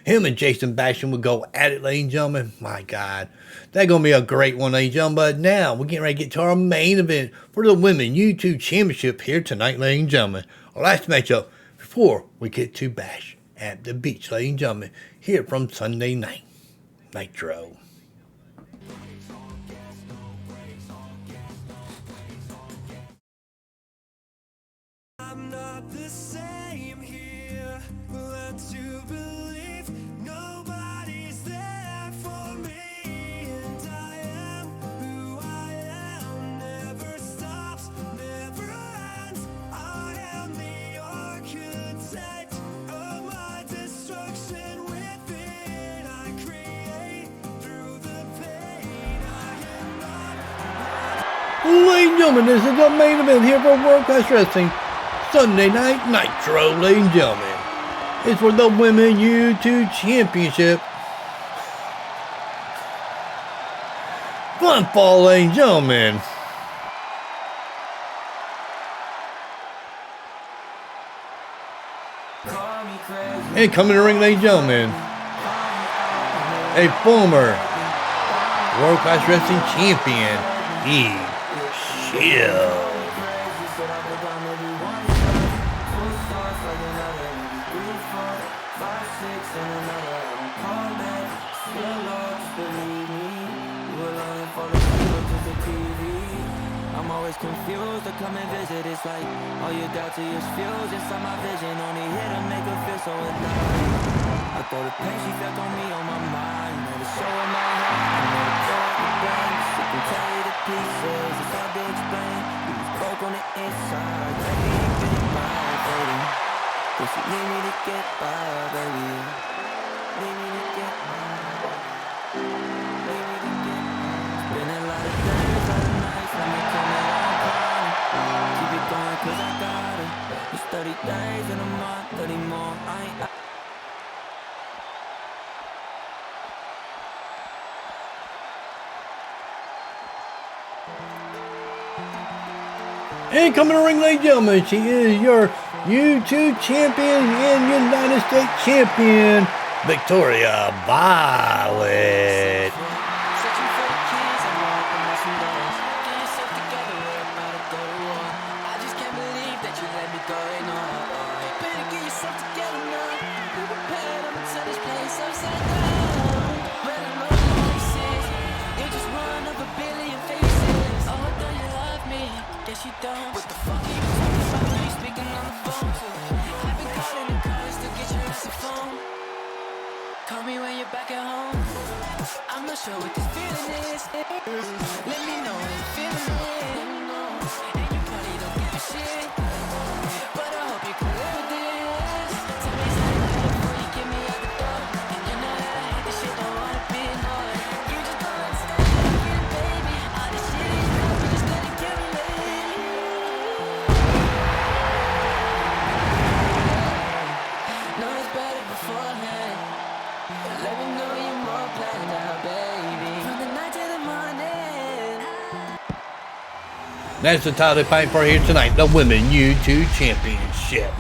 Him and Jason Bastion will go at it, ladies and gentlemen. My God. That's going to be a great one, ladies and gentlemen. But now, we're getting ready to get to our main event for the Women YouTube Championship here tonight, ladies and gentlemen. Our last matchup before we get to Bash at the Beach, ladies and gentlemen, here from Sunday Night Nitro. I'm not the same here. Led to believe nobody's there for me, and I am who I am. Never stops, never ends. I am the architect of my destruction. Within I create through the pain. I am not. Ladies and gentlemen, this is the main event here for World Class Wrestling Sunday Night Nitro, ladies and gentlemen. It's for the Women YouTube Championship. Fun fall, ladies and gentlemen. And coming to the ring, ladies and gentlemen, a former World Class Wrestling Champion, Shield. Confused to come and visit, it's like all you got to is fuse inside my vision, only here to make her feel so alive. I thought the pain she felt on me on my mind, never showing my heart, I never thought the blame, sick and tired of pieces, it's hard to explain, you was broke on the inside, baby, you get by, baby, guess you need me to get by, baby, need me to get by, need me to get by, it's been a lot of days, a lot of nights, let me come out. Keep it going cause I got it. It's 30 days in a month, 30 more, And coming to the ring, ladies and gentlemen, she is your YouTube champion and United States champion, Victoria Violet. What the fuck are you talking about? Who you speaking on the phone to? I've been calling the college to get your ass a phone. Call me when you're back at home. I'm not sure what this feeling is. Let me know how you're feeling it. And you probably don't give a shit, but I hope you can live with this. Tell me something before you get me out the door. And That's the title they're fighting for here tonight, the Women YouTube Championship.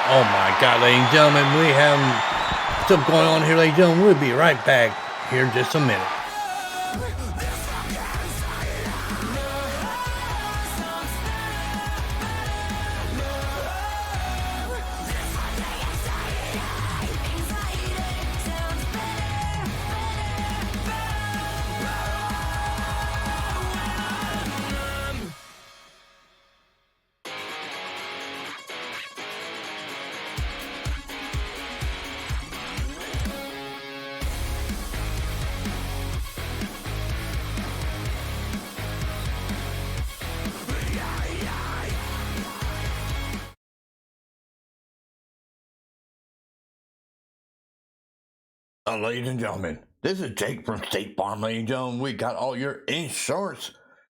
Oh my God, ladies and gentlemen, we have stuff going on here, ladies and gentlemen. We'll be right back here in just a minute. Ladies and gentlemen, this is Jake from State Farm, ladies and gentlemen. We got all your insurance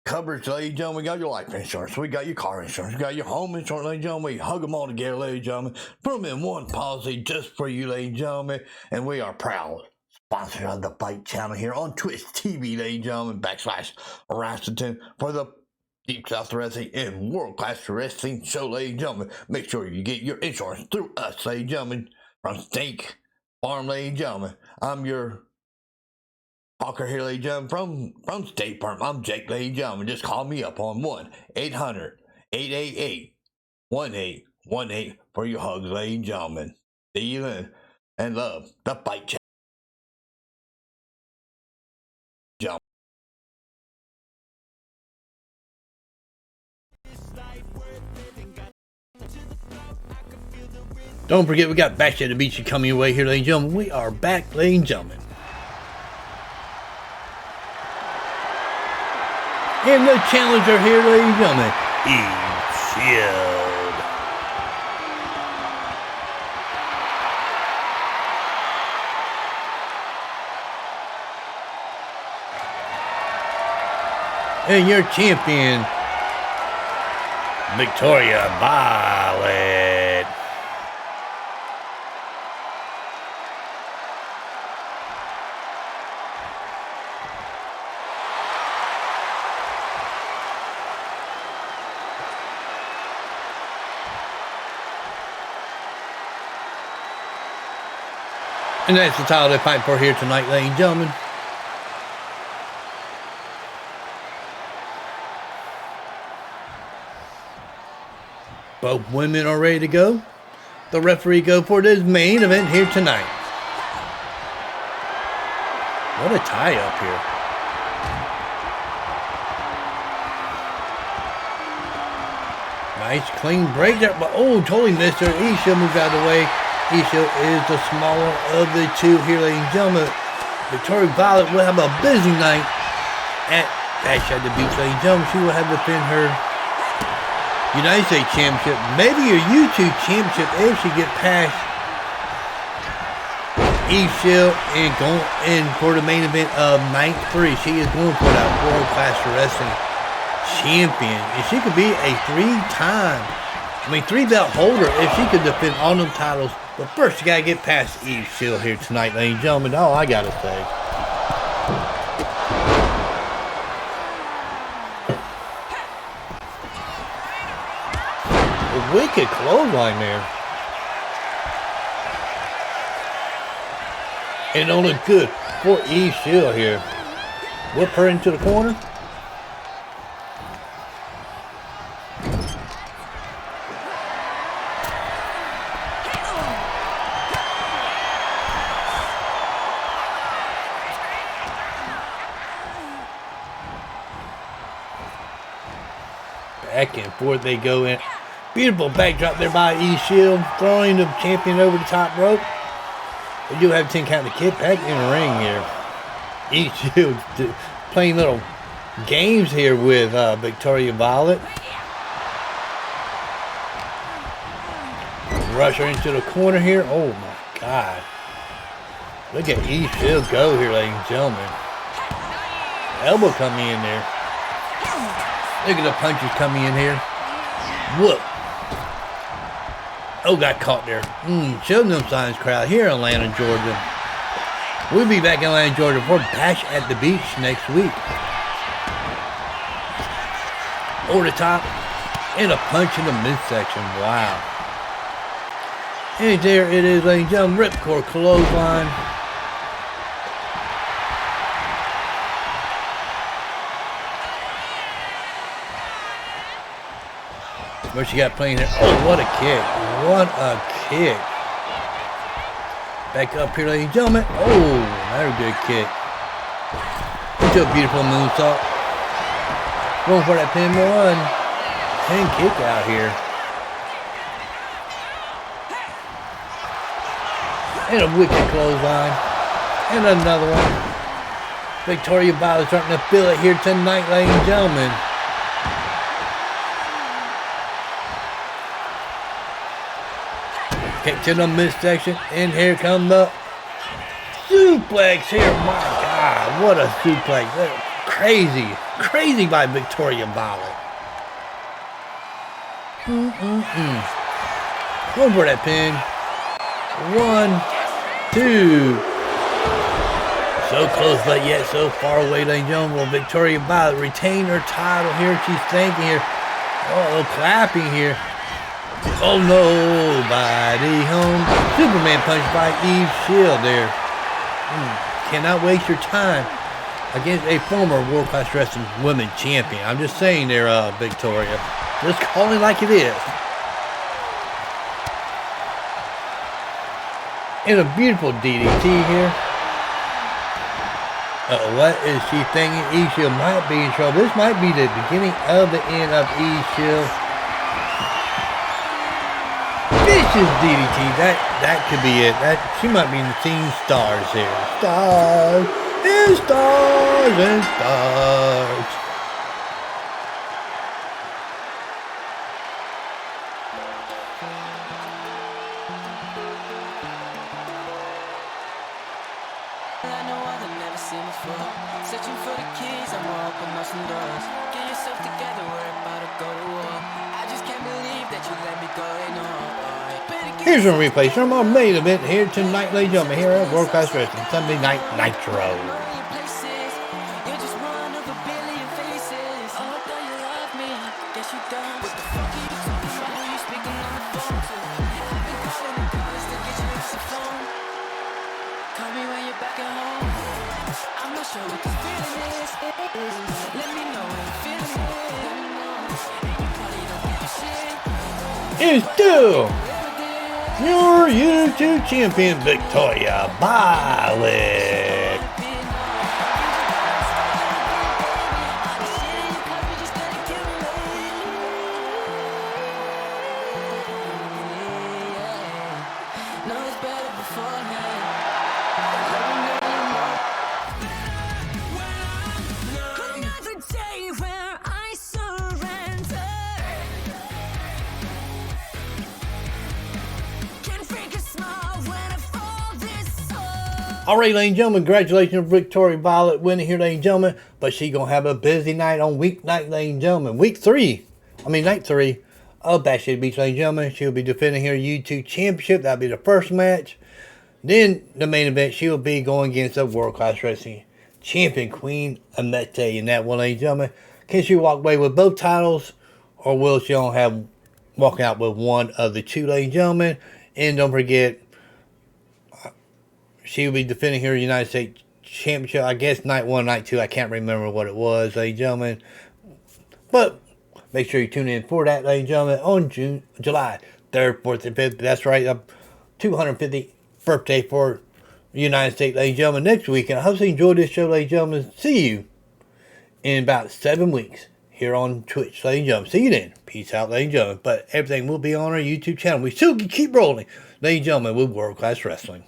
coverage, ladies and gentlemen. We got your life insurance. We got your car insurance. We got your home insurance, ladies and gentlemen. We hug them all together, ladies and gentlemen. Put them in one policy just for you, ladies and gentlemen. And we are proud sponsor of the Fight Channel here on Twitch TV, ladies and gentlemen, /Rastington for the Deep South Wrestling and World Class Wrestling Show, ladies and gentlemen. Make sure you get your insurance through us, ladies and gentlemen, from State Farm, ladies and gentlemen. I'm your talker here, ladies and gentlemen, from State Farm. I'm Jake, ladies and gentlemen. Just call me up on 1-800-888-1818 for your hugs, ladies and gentlemen. See you then, and love the Fight Channel. Don't forget, we got Bash at the Beach coming your way here, ladies and gentlemen. We are back, ladies and gentlemen. And the challenger here, ladies and gentlemen, E-Shield. And your champion, Wyatt. And that's the title they fight for here tonight, ladies and gentlemen. Both women are ready to go. The referee go for this main event here tonight. What a tie up here. Nice clean break there, but oh, totally missed her. E-Shield moved out of the way. E-Shield is the smaller of the two here, ladies and gentlemen. Victoria Violet will have a busy night at Bash at the Beach, ladies and gentlemen. She will have to defend her United States Championship, maybe your YouTube Championship if she get past E-Shield and going in for the main event of night 3. She is going for that World Class Wrestling Champion, and she could be a 3-belt holder if she could defend all them titles. But first, you gotta get past E-Shield here tonight, ladies and gentlemen. All I gotta say. A wicked clothesline there. And don't look good for E-Shield here. Whip her into the corner. Back and forth they go in. Beautiful backdrop there by E-Shield, throwing the champion over the top rope. We do have 10 count to kick back in the ring here. E-Shield playing little games here with Victoria Violet. Rush her into the corner here. Oh my God. Look at E-Shield go here, ladies and gentlemen. Elbow coming in there. Look at the punches coming in here. Whoop. Oh, got caught there. Showing them signs, crowd, here in Atlanta, Georgia. We'll be back in Atlanta, Georgia for Bash at the Beach next week. Over the top, and a punch in the midsection. Wow. And there it is, ladies and gentlemen, ripcord clothesline. What she got playing here? Oh, what a kick. What a kick. Back up here, ladies and gentlemen. Oh, another good kick. Into a beautiful moonsault. Going for that pin 1. And kick out here. And a wicked clothesline. And another one. Victoria Violet starting to feel it here tonight, ladies and gentlemen. Kick to the midsection, and here come the suplex here. My God, what a suplex. Crazy, crazy by Victoria Violet. Going for that pin. 1, 2. So close, but yet so far away, ladies and gentlemen. Will Victoria Violet retain her title here? She's thinking here. Oh, clapping here. Oh, nobody home. Superman punch by Eve Shield there. Cannot waste your time against a former World Class Wrestling Women Champion. I'm just saying there, Victoria. Just call it like it is. And a beautiful DDT here. What is she thinking? Eve Shield might be in trouble. This might be the beginning of the end of Eve Shield. Vicious DDT. That could be it. She might be seeing stars here. Stars and stars and stars. I know I've never seen before. Searching for the keys, I'm open up some doors. Get yourself together, we're about to go to war. I just can't believe that you let me go, Here's a replay from our main event here tonight, ladies and gentlemen, here at World Class Wrestling Sunday Night Nitro. It's still your YouTube champion, Victoria Violet. All right, ladies and gentlemen, congratulations, Victoria Violet winning here, ladies and gentlemen. But she's going to have a busy night on weeknight, ladies and gentlemen. Night 3 of Bash at the Beach, ladies and gentlemen. She'll be defending her YouTube Championship. That'll be the first match. Then the main event, she'll be going against the World Class Wrestling Champion, Queen Amete. In that one, ladies and gentlemen, can she walk away with both titles? Or will she only have walking out with one of the two, ladies and gentlemen? And don't forget, she will be defending her United States Championship. I guess night 1, night 2. I can't remember what it was, ladies and gentlemen. But make sure you tune in for that, ladies and gentlemen, on July 3rd, 4th, and 5th. That's right, 250th birthday for the United States, ladies and gentlemen, next week. And I hope you enjoyed this show, ladies and gentlemen. See you in about 7 weeks here on Twitch, ladies and gentlemen. See you then. Peace out, ladies and gentlemen. But everything will be on our YouTube channel. We still keep rolling, ladies and gentlemen, with World Class Wrestling.